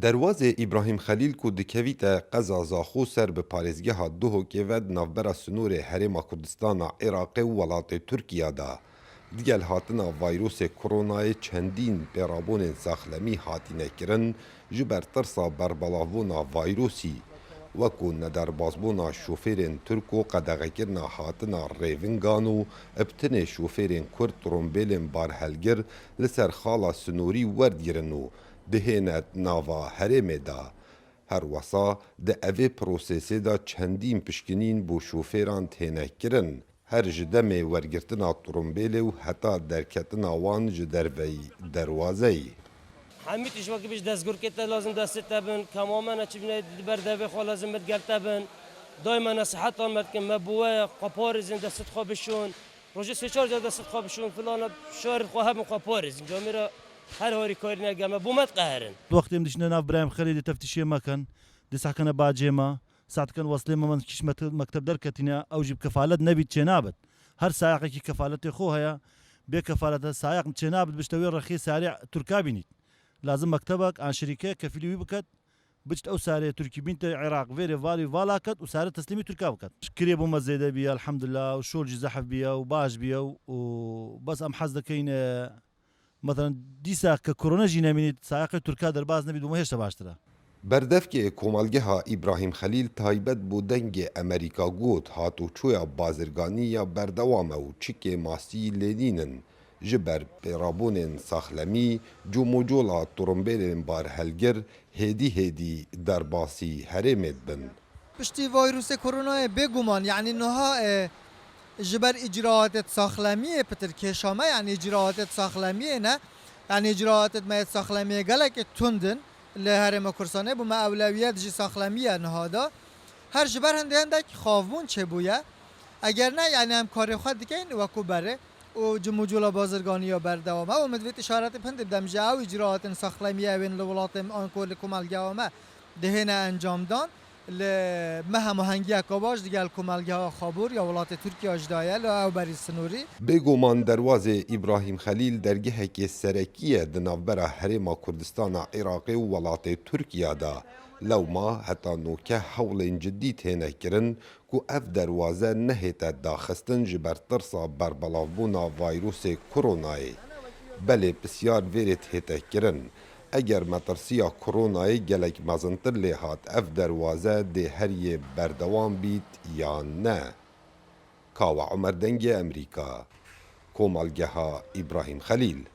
دروازه ابراهیم خلیل کو دکویت قزا زاخو سر به پارێزgeha Duhokê ve navbera Sinûrê Herêma Kurdistana Iraqê û welatê Tirkiya da digel hatina vayrosê koronayê çendîn pêrabûnên saxlemî hatîne kirin ji ber tirsa berbelavbûna vayrosî wekû nederbazbûna şofêrên Tirk û qedeğekirina hatina rêvingan û ibtinê şofêrên Kurd trombêlên barhelgir li ser xala Sinûrî werdigirin û dihêne nava herêmê da. Her wesa di evê prosesê da çendîn pişkinîn bû şofêran têne kirin. Her ji demê wergirtina trombêlê û heta derketina wan ji derveyî derwazeyê. Hemî tiştekî biş destgirkê te lazim destê te bin, temamen çibîne di ber devê xwe lazim mirgel te bin. Daîma nesihetan me dikin, me bi we xwe parêzin, destê xwe bişon. Rojê sê çar car destê xwe bişon, filana şerê xwe hebin xwe parêzin. Camîra her harî karî nege me bû me diqeherin. وقتی دشنا ناف برایم خەلیدی تەفتیشێ مەکەن دەساکەنە باجێمە ساتکەن وەسلێ مەمەند کیش مەکتەب دەرکەتینە ئەو ژی کەفالەت نەبیت چێ نابێت هەر سایقێکی کەفالەتی خۆ هەیە بێ کەفالەتە سایق چێ نابێت بشتەوەی ڕەخی ساریع تورکا بینیت لازم مەکتەبەک ئان شەریکەیە کەفیلی بکات بچت ئەو سارێ تورکی بینتە عێراق وێرێ ڤالی ڤالاکەت و سارە تەسلیمی تورکا بکات کرێ بۆ مەزێدە بیە الحەمدوللا و شۆرجی زەحف بیە و باش بیە و بەس ئەم حەز دەکەین مثلا دیسا که کرونا جی نمینید سایق ترکا درباز نبید و مهشت باشتره. بردفکê komalgeha İbrahim Xelîl taybet bû dengê Amerîka got hatû çûya bazirganiya berdewam e û çikê masî lêdînin ji ber pêrabûnên saxlemî comocola trombêlên barhelgir hêdî hêdî derbasî herêmê bin. Piştî vayrosê koronayê bêguman yani niha ji ber icraatê saxlemiyê pitir kêşame yani icraatê saxlemiyê ne yani icraatê me saxlemiyê gelekê tundin li Herêma Kurdistanê bû me ewlewiyet jî saxlemiya niha da her ji ber hindê hindek xavbûn çêbûye eger ne yani em karê xwe dikin wekû berê û cimûcola bazirganiya berdewam e û min divêt îşaretê pindir dem ji ew icraatên saxlemiyê evên li welatên an ku li komelgeha me dihêne encamdan me hemahengiyeka baş digel komelgeha Xabûr ya welatê Tirkiya ji daye li ew berî Sinûrî. Bêguman derzê İbrahim Xelîl dergehekê serekî ye di navbera Herêma Kurdistana Iraqê û welatê Tirkiya da. Lewma heta nûke hewlên ciddî têne kirin ku ev derwaze nehête daxistin ji ber tirsa berbelavbûna vayrosê koronayê. Belê pisyar vêrê hête kirin. Eger metirsiya koronayê gelek mezintir lê hat ev derwaze dê heriyê berdewam bît yan ne? Kawa Umer Dengê Emerîka, Komalgeha İbrahim Xelîl.